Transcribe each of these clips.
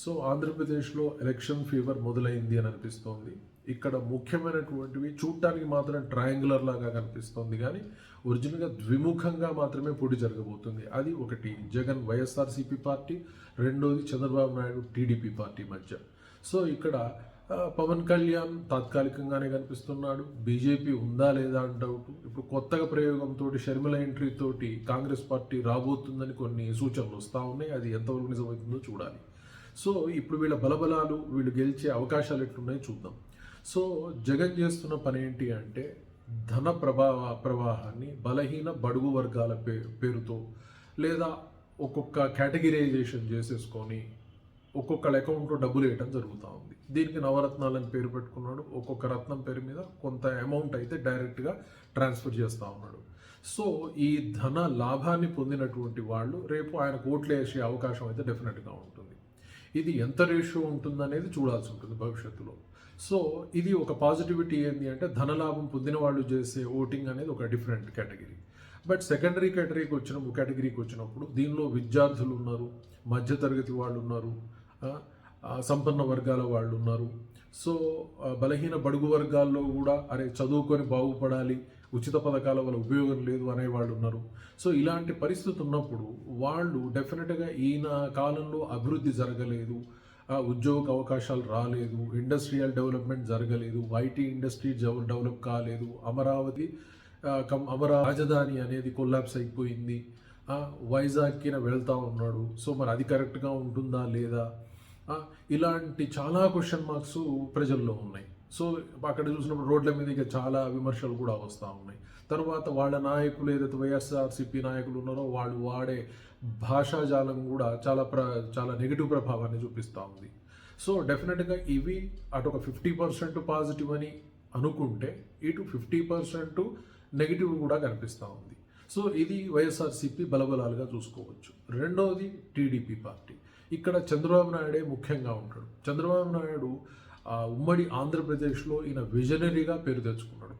So ఆంధ్రప్రదేశ్లో election fever మొదలైంది అని అనిపిస్తోంది. ఇక్కడ ముఖ్యమైనటువంటివి చూడటానికి మాత్రం ట్రయాంగులర్ లాగా కనిపిస్తోంది, కానీ ఒరిజినల్గా ద్విముఖంగా మాత్రమే పోటీ జరగబోతుంది. అది ఒకటి జగన్ వైఎస్ఆర్సీపీ పార్టీ, రెండోది చంద్రబాబు నాయుడు టీడీపీ పార్టీ మధ్య. సో ఇక్కడ పవన్ కళ్యాణ్ తాత్కాలికంగానే కనిపిస్తున్నాడు. బీజేపీ ఉందా లేదా అని డౌట్. ఇప్పుడు కొత్తగా ప్రయోగంతో షర్మిల ఎంట్రీ తోటి కాంగ్రెస్ పార్టీ రాబోతుందని కొన్ని సూచనలు వస్తూ ఉన్నాయి. అది ఎంతవరకు నిజమవుతుందో చూడాలి. సో ఇప్పుడు వీళ్ళ బలబలాలు, వీళ్ళు గెలిచే అవకాశాలు ఎట్లున్నాయో చూద్దాం. సో జగన్ చేస్తున్న పని ఏంటి అంటే ధన ప్రవాహాన్ని బలహీన బడుగు వర్గాల పేరుతో లేదా ఒక్కొక్క కేటగిరైజేషన్ చేసేసుకొని ఒక్కొక్కళ్ళ అకౌంట్లో డబ్బులు వేయడం జరుగుతూ ఉంది. దీనికి నవరత్నాలని పేరు పెట్టుకున్నాడు. ఒక్కొక్క రత్నం పేరు మీద కొంత అమౌంట్ అయితే డైరెక్ట్గా ట్రాన్స్ఫర్ చేస్తూ ఉన్నాడు. సో ఈ ధన లాభాన్ని పొందినటువంటి వాళ్ళు రేపు ఆయనకు ఓట్లు వేసే అవకాశం అయితే డెఫినెట్గా ఉంటుంది. ఇది ఎంత రేషియో ఉంటుందనేది చూడాల్సి ఉంటుంది భవిష్యత్తులో. సో ఇది ఒక పాజిటివిటీ ఏంటి అంటే ధనలాభం పొందిన వాళ్ళు చేసే ఓటింగ్ అనేది ఒక డిఫరెంట్ కేటగిరీ. బట్ సెకండరీ కేటగిరీకి వచ్చినప్పుడు దీనిలో విద్యార్థులు ఉన్నారు, మధ్యతరగతి వాళ్ళు ఉన్నారు, సంపన్న వర్గాల వాళ్ళు ఉన్నారు. సో బలహీన బడుగు వర్గాల్లో కూడా అరే చదువుకొని బాగుపడాలి, ఉచిత పథకాల వల్ల ఉపయోగం లేదు అనేవాళ్ళు ఉన్నారు. సో ఇలాంటి పరిస్థితి ఉన్నప్పుడు వాళ్ళు డెఫినెట్గా ఈయన కాలంలో అభివృద్ధి జరగలేదు, ఉద్యోగ అవకాశాలు రాలేదు, ఇండస్ట్రియల్ డెవలప్మెంట్ జరగలేదు, ఐటీ ఇండస్ట్రీ డెవలప్ కాలేదు, అమరావతి రాజధాని అనేది కొల్లాప్స్ అయిపోయింది, వైజాగ్కి వెళ్తూ ఉన్నాడు. సో మరి అది కరెక్ట్గా ఉంటుందా లేదా, ఇలాంటి చాలా క్వశ్చన్ మార్క్స్ ప్రజల్లో ఉన్నాయి. సో అక్కడ చూసినప్పుడు రోడ్ల మీదకి చాలా విమర్శలు కూడా వస్తూ ఉన్నాయి. తర్వాత వాళ్ళ నాయకులు ఏదైతే వైఎస్ఆర్సీపీ నాయకులు ఉన్నారో వాళ్ళు వాడే భాషాజాలం కూడా చాలా నెగిటివ్ ప్రభావాన్ని చూపిస్తూ ఉంది. సో డెఫినెట్గా ఇవి అటు ఒక 50% పాజిటివ్ అని అనుకుంటే ఇటు 50% నెగిటివ్ కూడా కనిపిస్తూ ఉంది. సో ఇది వైఎస్ఆర్సీపీ బలబలాలుగా చూసుకోవచ్చు. రెండవది టీడీపీ పార్టీ. ఇక్కడ చంద్రబాబు నాయుడే ముఖ్యంగా ఉంటాడు. చంద్రబాబు నాయుడు ఉమ్మడి ఆంధ్రప్రదేశ్లో ఈయన విజనరీగా పేరు తెచ్చుకున్నాడు.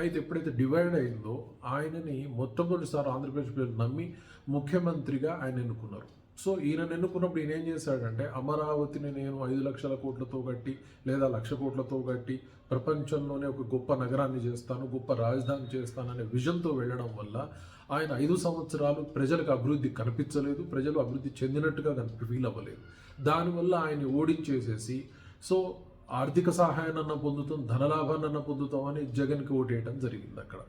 అయితే ఎప్పుడైతే డివైడ్ అయిందో ఆయనని మొట్టమొదటిసారి ఆంధ్రప్రదేశ్ ప్రజలు నమ్మి ముఖ్యమంత్రిగా ఆయన ఎన్నుకున్నారు. సో ఈయన ఎన్నుకున్నప్పుడు ఈయన ఏం చేశాడంటే అమరావతిని నేను 5 లక్షల కోట్లతో కట్టి లేదా 1,00,000 కోట్లతో కట్టి ప్రపంచంలోనే ఒక గొప్ప నగరాన్ని చేస్తాను, గొప్ప రాజధాని చేస్తాను అనే విజన్తో వెళ్ళడం వల్ల ఆయన 5 సంవత్సరాలు ప్రజలకు అభివృద్ధి కనిపించలేదు, ప్రజలు అభివృద్ధి చెందినట్టుగా ఫీల్ అవ్వలేదు. దానివల్ల ఆయన్ని ఓడించేసేసి సో ఆర్థిక సహాయాన్ని పొందుతాం, ధనలాభాన్ని పొందుతాం అని జగన్కి ఓటేయడం జరిగింది అక్కడ.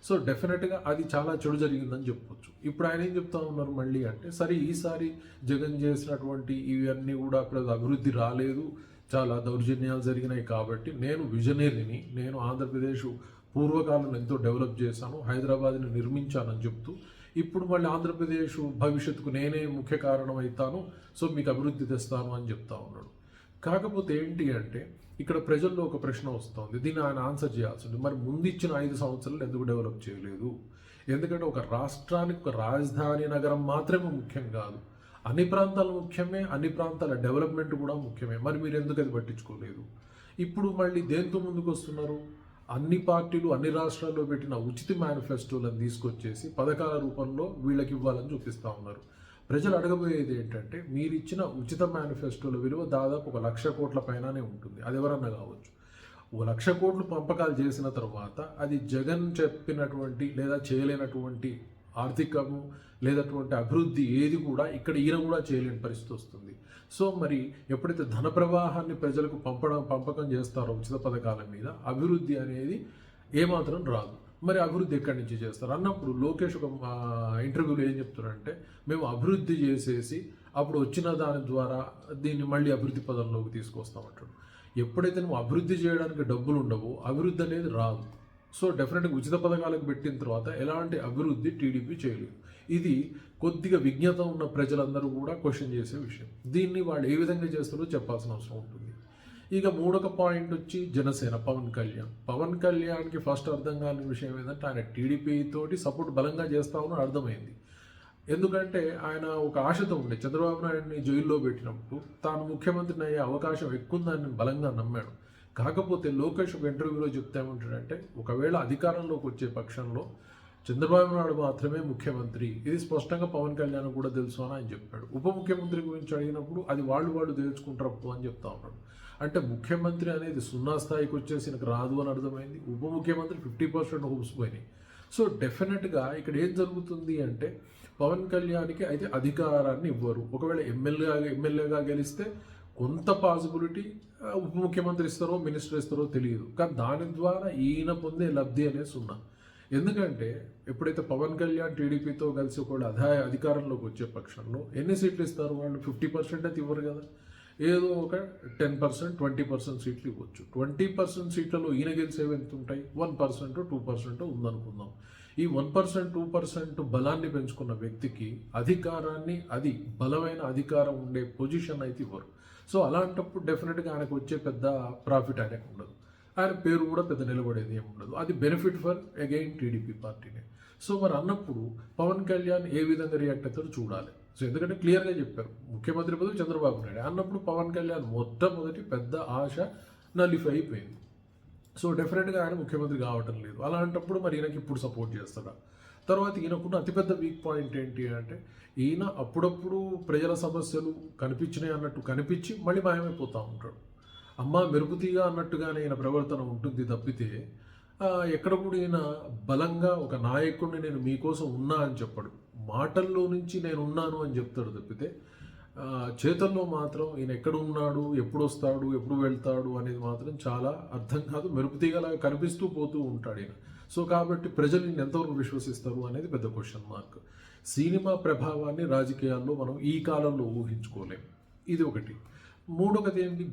సో డెఫినెట్గా అది చాలా చెడు జరిగిందని చెప్పొచ్చు. ఇప్పుడు ఆయన ఏం చెప్తా ఉన్నారు మళ్ళీ అంటే సరే ఈసారి జగన్ చేసినటువంటి ఇవన్నీ కూడా అభివృద్ధి రాలేదు, చాలా దౌర్జన్యాలు జరిగినాయి కాబట్టి నేను విజనరీని, నేను ఆంధ్రప్రదేశ్ పూర్వకాలంలో ఎంతో డెవలప్ చేశాను, హైదరాబాద్ని నిర్మించానని చెప్తూ ఇప్పుడు మళ్ళీ ఆంధ్రప్రదేశ్ భవిష్యత్తుకు నేనే ముఖ్య కారణం అవుతాను, సో మీకు అభివృద్ధి తెస్తాను అని చెప్తా ఉన్నాడు. కాకపోతే ఏంటి అంటే ఇక్కడ ప్రజల్లో ఒక ప్రశ్న వస్తుంది, దీన్ని ఆయన ఆన్సర్ చేయాల్సి ఉంది. మరి ముందు ఇచ్చిన 5 సంవత్సరాలు ఎందుకు డెవలప్ చేయలేదు? ఎందుకంటే ఒక రాష్ట్రానికి ఒక రాజధాని నగరం మాత్రమే ముఖ్యం కాదు, అన్ని ప్రాంతాలు ముఖ్యమే, అన్ని ప్రాంతాల డెవలప్మెంట్ కూడా ముఖ్యమే. మరి మీరు ఎందుకు అది పట్టించుకోలేదు? ఇప్పుడు మళ్ళీ దేంతో ముందుకు వస్తున్నారు? అన్ని పార్టీలు అన్ని రాష్ట్రాల్లో పెట్టిన ఉచిత మేనిఫెస్టోలను తీసుకొచ్చేసి పథకాల రూపంలో వీళ్ళకి ఇవ్వాలని చూపిస్తూ ఉన్నారు. ప్రజలు అడగబోయేది ఏంటంటే మీరు ఇచ్చిన ఉచిత మేనిఫెస్టోల విలువ దాదాపు 1,00,000 కోట్ల పైననే ఉంటుంది. అది ఎవరన్నా కావచ్చు. 1,00,000 కోట్లు పంపకాలు చేసిన తర్వాత అది జగన్ చెప్పినటువంటి లేదా చేయలేనటువంటి ఆర్థికము లేదటువంటి అభివృద్ధి ఏది కూడా ఇక్కడ ఈయన కూడా చేయలేని పరిస్థితి వస్తుంది. సో మరి ఎప్పుడైతే ధన ప్రవాహాన్ని ప్రజలకు పంపకం చేస్తారో ఉచిత పథకాల మీద అభివృద్ధి అనేది ఏమాత్రం రాదు. మరి అభివృద్ధి ఎక్కడి నుంచి చేస్తారు అన్నప్పుడు లోకేష్ ఒక ఇంటర్వ్యూలో ఏం చెప్తున్నారంటే మేము అభివృద్ధి చేసేసి అప్పుడు వచ్చిన దాని ద్వారా దీన్ని మళ్ళీ అభివృద్ధి పదంలోకి తీసుకొస్తామంటాడు. ఎప్పుడైతే నువ్వు అభివృద్ధి చేయడానికి డబ్బులు ఉండవో అభివృద్ధి అనేది రాదు. సో డెఫినెట్గా ఉచిత పథకాలకు పెట్టిన తర్వాత ఎలాంటి అభివృద్ధి టీడీపీ చేయలేదు. ఇది కొద్దిగా విజ్ఞత ఉన్న ప్రజలందరూ కూడా క్వశ్చన్ చేసే విషయం. దీన్ని వాళ్ళు ఏ విధంగా చేస్తారో చెప్పాల్సిన అవసరం ఉంటుంది. ఇక మూడొక పాయింట్ వచ్చి జనసేన పవన్ కళ్యాణ్కి ఫస్ట్ అర్థం కాని విషయం ఏంటంటే ఆయన టీడీపీ తోటి సపోర్ట్ బలంగా చేస్తా ఉన్నాడు అర్థమైంది. ఎందుకంటే ఆయన ఒక ఆశతో ఉండే చంద్రబాబు నాయుడిని జైల్లో పెట్టినప్పుడు తాను ముఖ్యమంత్రిని అయ్యే అవకాశం ఎక్కువ ఉందని బలంగా నమ్మాడు. కాకపోతే లోకేష్ ఒక ఇంటర్వ్యూలో చెప్తామంటాడంటే ఒకవేళ అధికారంలోకి వచ్చే పక్షంలో చంద్రబాబు నాయుడు మాత్రమే ముఖ్యమంత్రి, ఇది స్పష్టంగా పవన్ కళ్యాణ్ కూడా తెలుసు అని ఆయన చెప్పాడు. ఉప ముఖ్యమంత్రి గురించి అడిగినప్పుడు అది వాళ్ళు తేల్చుకుంటారు అని చెప్తా ఉన్నాడు. అంటే ముఖ్యమంత్రి అనేది సున్నా స్థాయికి వచ్చేసి నాకు రాదు అని అర్థమైంది. ఉప ముఖ్యమంత్రి 50% హోప్స్ పోయినాయి. సో డెఫినెట్గా ఇక్కడ ఏం జరుగుతుంది అంటే పవన్ కళ్యాణ్కి అయితే అధికారాన్ని ఇవ్వరు. ఒకవేళ ఎమ్మెల్యేగా గెలిస్తే కొంత పాసిబిలిటీ ఉప ముఖ్యమంత్రి ఇస్తారో మినిస్టర్ ఇస్తారో తెలియదు, కానీ దాని ద్వారా ఈయన పొందే లబ్ధి అనేది సున్నా. ఎందుకంటే ఎప్పుడైతే పవన్ కళ్యాణ్ టీడీపీతో కలిసి ఒకవేళ అధికారంలోకి వచ్చే పక్షంలో ఎన్ని సీట్లు ఇస్తారు వాళ్ళు? 50% అయితే ఇవ్వరు కదా. ఏదో ఒక 10%, 20% సీట్లు ఇవ్వచ్చు. 20% సీట్లలో ఈయన గెలిచేవి ఎంత ఉంటాయి? 1%, 2% ఉందనుకుందాం. ఈ 1%, 2% బలాన్ని పెంచుకున్న వ్యక్తికి అధికారాన్ని, అది బలమైన అధికారం ఉండే పొజిషన్ అయితే ఇవ్వరు. సో అలాంటప్పుడు డెఫినెట్గా ఆయనకు వచ్చే పెద్ద ప్రాఫిట్ ఆయనకు ఉండదు. ఆయన పేరు కూడా పెద్ద నిలబడేది ఏమి ఉండదు. అది బెనిఫిట్ ఫర్ అగైన్ టీడీపీ పార్టీనే. సో మరి అన్నప్పుడు పవన్ కళ్యాణ్ ఏ విధంగా రియాక్ట్ అవుతారో చూడాలి. సో ఎందుకంటే క్లియర్గా చెప్పారు ముఖ్యమంత్రి బదులు చంద్రబాబు నాయుడు అన్నప్పుడు పవన్ కళ్యాణ్ మొట్టమొదటి పెద్ద ఆశ నలిఫై అయిపోయింది. సో డెఫినెట్గా ఆయన ముఖ్యమంత్రి కావటం లేదు. అలాంటప్పుడు మరి ఈయనకి ఇప్పుడు సపోర్ట్ చేస్తాడా? తర్వాత ఈయనకున్న అతిపెద్ద వీక్ పాయింట్ ఏంటి అంటే ఈయన అప్పుడప్పుడు ప్రజల సమస్యలు కనిపించినాయి అన్నట్టు కనిపించి మళ్ళీ మాయమైపోతూ ఉంటాడు. అమ్మ మెరుగుతీగా అన్నట్టుగానే ఈయన ప్రవర్తన ఉంటుంది తప్పితే ఎక్కడ కూడా ఈయన బలంగా ఒక నాయకుడిని నేను మీకోసం ఉన్నా అని చెప్పడు. మాటల్లో నుంచి నేను ఉన్నాను అని చెప్తాడు తప్పితే చేతల్లో మాత్రం ఈయన ఎక్కడ ఉన్నాడు, ఎప్పుడు వస్తాడు, ఎప్పుడు వెళ్తాడు అనేది మాత్రం చాలా అర్థం కాదు. మెరుపుతీగలాగా కనిపిస్తూ పోతూ ఉంటాడు ఈయన. సో కాబట్టి ప్రజలు ఈయన ఎంతవరకు విశ్వసిస్తారు అనేది పెద్ద క్వశ్చన్ మార్క్. సినిమా ప్రభావాన్ని రాజకీయాల్లో మనం ఈ కాలంలో ఊహించుకోలేం. ఇది ఒకటి. మూడొకటి ఏంటి?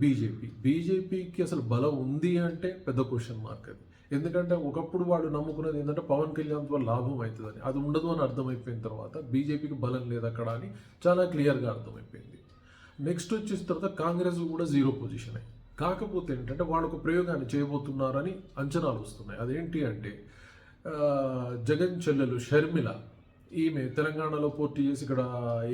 బీజేపీకి అసలు బలం ఉంది అంటే పెద్ద క్వశ్చన్ మార్క్ అది. ఎందుకంటే ఒకప్పుడు వాళ్ళు నమ్ముకున్నది ఏంటంటే పవన్ కళ్యాణ్తో లాభం అవుతుందని, అది ఉండదు అని అర్థమైపోయిన తర్వాత బీజేపీకి బలం లేదు అక్కడ అని చాలా క్లియర్గా అర్థమైపోయింది. నెక్స్ట్ వచ్చేసిన తర్వాత కాంగ్రెస్ కూడా జీరో పొజిషన్ అయ్యి, కాకపోతే ఏంటంటే వాళ్ళు ఒక ప్రయోగాన్ని చేయబోతున్నారని అంచనాలు వస్తున్నాయి. అదేంటి అంటే జగన్ చెల్లెలు షర్మిల, ఈమె తెలంగాణలో పోటీ చేసి ఇక్కడ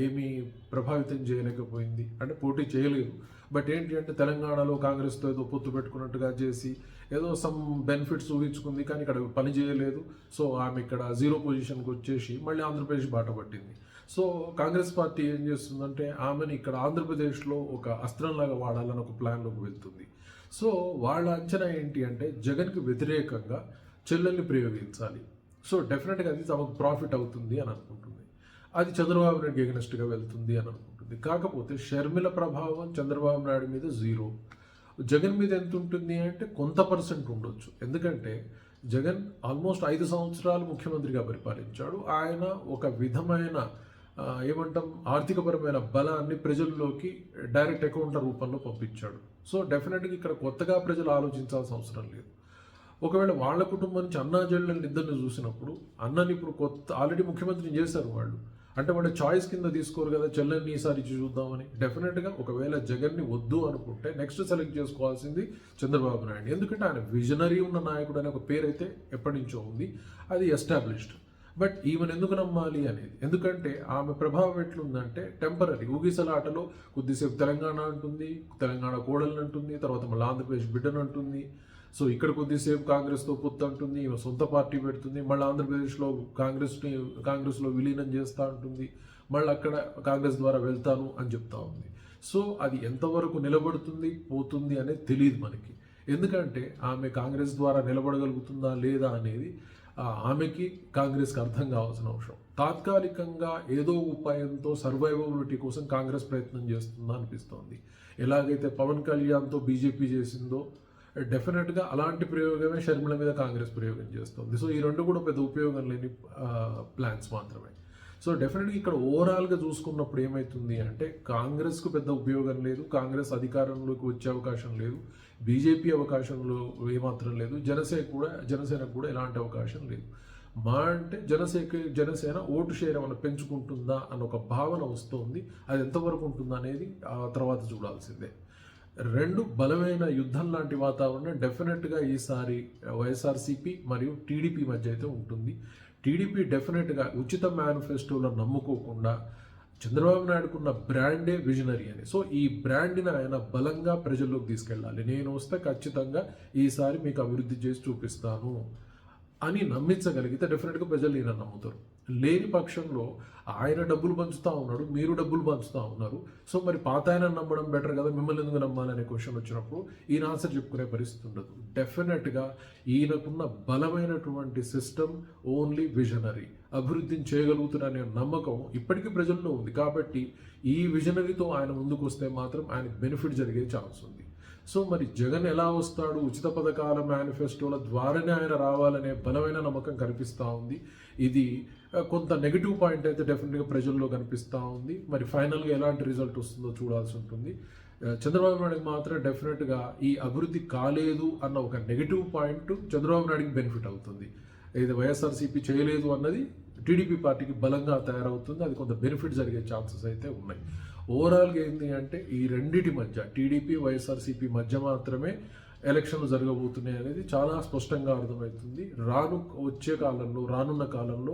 ఏమీ ప్రభావితం చేయలేకపోయింది. అంటే పోటీ చేయలేదు, బట్ ఏంటి అంటే తెలంగాణలో కాంగ్రెస్తో ఏదో పొత్తు పెట్టుకున్నట్టుగా చేసి ఏదో సమ్ బెనిఫిట్స్ ఊహించుకుంది, కానీ ఇక్కడ పని చేయలేదు. సో ఆమె ఇక్కడ జీరో పొజిషన్కి వచ్చేసి మళ్ళీ ఆంధ్రప్రదేశ్ బాట పట్టింది. సో కాంగ్రెస్ పార్టీ ఏం చేస్తుందంటే ఆమెను ఇక్కడ ఆంధ్రప్రదేశ్లో ఒక అస్త్రంలాగా వాడాలని ఒక ప్లాన్లోకి వెళ్తుంది. సో వాళ్ళ అంచనా ఏంటి అంటే జగన్కి వ్యతిరేకంగా చెల్లెల్ని ప్రయోగించాలి. సో డెఫినెట్గా అది తమకు ప్రాఫిట్ అవుతుంది అని అనుకుంటుంది. అది చంద్రబాబు నాయుడుకి ఎగనెస్ట్గా వెళ్తుంది అని అనుకుంటుంది. కాకపోతే షర్మిల ప్రభావం చంద్రబాబు నాయుడు మీద జీరో, జగన్ మీద ఎంత ఉంటుంది అంటే కొంత పర్సెంట్ ఉండొచ్చు. ఎందుకంటే జగన్ ఆల్మోస్ట్ 5 సంవత్సరాలు ముఖ్యమంత్రిగా పరిపాలించాడు. ఆయన ఒక విధమైన ఏమంటాం ఆర్థికపరమైన బలాన్ని ప్రజల్లోకి డైరెక్ట్ అకౌంట్ల రూపంలో పంపించాడు. సో డెఫినెట్గా ఇక్కడ కొత్తగా ప్రజలు ఆలోచించాల్సిన అవసరం లేదు. ఒకవేళ వాళ్ళ కుటుంబం నుంచి అన్నా చెల్లెళ్ళని ఇద్దరిని చూసినప్పుడు అన్నని ఇప్పుడు ఆల్రెడీ ముఖ్యమంత్రిని చేశారు వాళ్ళు, అంటే వాళ్ళ చాయిస్ కింద తీసుకోరు కదా చెల్లెల్ని ఈసారి చూద్దామని. డెఫినెట్గా ఒకవేళ జగన్ని వద్దు అనుకుంటే నెక్స్ట్ సెలెక్ట్ చేసుకోవాల్సింది చంద్రబాబు నాయుడు. ఎందుకంటే ఆయన విజనరీ ఉన్న నాయకుడు అనే ఒక పేరు అయితే ఎప్పటి నుంచో ఉంది, అది ఎస్టాబ్లిష్డ్. బట్ ఈమెను ఎందుకు నమ్మాలి అనేది, ఎందుకంటే ఆమె ప్రభావం ఎట్లుందంటే టెంపరీ ఊగిసలాటలో కొద్దిసేపు తెలంగాణ అంటుంది, తెలంగాణ కోడల్ని అంటుంది, తర్వాత మళ్ళీ ఆంధ్రప్రదేశ్ బిడ్డను అంటుంది. సో ఇక్కడ కొద్దిసేపు కాంగ్రెస్తో పొత్తు అంటుంది, ఈమె సొంత పార్టీ పెడుతుంది, మళ్ళీ ఆంధ్రప్రదేశ్లో కాంగ్రెస్లో విలీనం చేస్తూ ఉంటుంది, మళ్ళీ అక్కడ కాంగ్రెస్ ద్వారా వెళ్తాను అని చెప్తా ఉంది. సో అది ఎంతవరకు నిలబడుతుంది పోతుంది అనేది తెలియదు మనకి. ఎందుకంటే ఆమె కాంగ్రెస్ ద్వారా నిలబడగలుగుతుందా లేదా అనేది ఆమెకి కాంగ్రెస్కి అర్థం కావాల్సిన అవసరం. తాత్కాలికంగా ఏదో ఉపాయంతో సర్వైవబిలిటీ కోసం కాంగ్రెస్ ప్రయత్నం చేస్తుందా అనిపిస్తోంది. ఎలాగైతే పవన్ కళ్యాణ్తో బీజేపీ చేసిందో డెఫినెట్గా అలాంటి ప్రయోగమే షర్మిల మీద కాంగ్రెస్ ప్రయోగం చేస్తుంది. సో ఈ రెండు కూడా పెద్ద ఉపయోగం లేని ప్లాన్స్ మాత్రమే. సో డెఫినెట్గా ఇక్కడ ఓవరాల్గా చూసుకున్నప్పుడు ఏమవుతుంది అంటే కాంగ్రెస్కు పెద్ద ఉపయోగం లేదు, కాంగ్రెస్ అధికారంలోకి వచ్చే అవకాశం లేదు, బీజేపీ అవకాశంలో ఏమాత్రం లేదు, జనసేనకు కూడా ఎలాంటి అవకాశం లేదు. మా అంటే జనసేన ఓటు షేర్ ఏమైనా పెంచుకుంటుందా అన్న ఒక భావన వస్తుంది. అది ఎంతవరకు ఉంటుందా అనేది ఆ తర్వాత చూడాల్సిందే. రెండు బలమైన యుద్ధం లాంటి వాతావరణం డెఫినెట్గా ఈసారి వైఎస్ఆర్సీపీ మరియు టీడీపీ మధ్య అయితే ఉంటుంది. టీడీపీ డెఫినెట్గా ఉచిత మేనిఫెస్టోలో నమ్ముకోకుండా చంద్రబాబు నాయుడుకున్న బ్రాండే విజనరీ అని. సో ఈ బ్రాండ్ని ఆయన బలంగా ప్రజల్లోకి తీసుకెళ్ళాలి. నేను వస్తే ఖచ్చితంగా ఈసారి మీకు అభివృద్ధి చేసి చూపిస్తాను, అని నమ్మించగలిగితే డెఫినెట్గా ప్రజలు ఈయన నమ్ముతారు. లేని పక్షంలో ఆయన డబ్బులు పంచుతూ ఉన్నాడు, మీరు డబ్బులు పంచుతూ ఉన్నారు. సో మరి పాత ఆయన నమ్మడం బెటర్ కదా, మిమ్మల్ని ఎందుకు నమ్మాలనే క్వశ్చన్ వచ్చినప్పుడు ఈయన ఆన్సర్ చెప్పుకునే పరిస్థితి ఉండదు. డెఫినెట్గా ఈయనకున్న బలమైనటువంటి సిస్టమ్ ఓన్లీ విజనరీ, అభివృద్ధిని చేయగలుగుతున్న నమ్మకం ఇప్పటికీ ప్రజల్లో ఉంది. కాబట్టి ఈ విజనరీతో ఆయన ముందుకు వస్తే మాత్రం ఆయనకు బెనిఫిట్ జరిగే ఛాన్స్ ఉంది. సో మరి జగన్ ఎలా వస్తాడు, ఉచిత పథకాల మేనిఫెస్టోల ద్వారానే ఆయన రావాలనే బలమైన నమ్మకం కనిపిస్తూ ఉంది. ఇది కొంత నెగిటివ్ పాయింట్ అయితే డెఫినెట్గా ప్రజల్లో కనిపిస్తూ ఉంది. మరి ఫైనల్గా ఎలాంటి రిజల్ట్ వస్తుందో చూడాల్సి ఉంటుంది. చంద్రబాబు నాయుడుకి మాత్రం డెఫినెట్గా ఈ అభివృద్ధి కాలేదు అన్న ఒక నెగిటివ్ పాయింట్ చంద్రబాబు నాయుడుకి బెనిఫిట్ అవుతుంది. ఇది వైఎస్ఆర్సీపీ చేయలేదు అన్నది టీడీపీ పార్టీకి బలంగా తయారవుతుంది. అది కొంత బెనిఫిట్ జరిగే ఛాన్సెస్ అయితే ఉన్నాయి. ఓవరాల్గా ఏంటి అంటే ఈ రెండిటి మధ్య, టీడీపీ వైఎస్ఆర్సీపీ మధ్య మాత్రమే ఎలక్షన్లు జరగబోతున్నాయి అనేది చాలా స్పష్టంగా అర్థమవుతుంది. రానున్న కాలంలో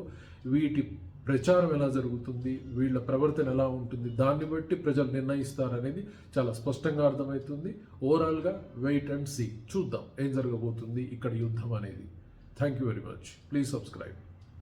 వీటి ప్రచారం ఎలా జరుగుతుంది, వీళ్ళ ప్రవర్తన ఎలా ఉంటుంది, దాన్ని బట్టి ప్రజలు నిర్ణయిస్తారనేది చాలా స్పష్టంగా అర్థమవుతుంది. ఓవరాల్గా వెయిట్ అండ్ సీ, చూద్దాం ఏం జరగబోతుంది ఇక్కడ యుద్ధం అనేది. Thank you very much. Please subscribe.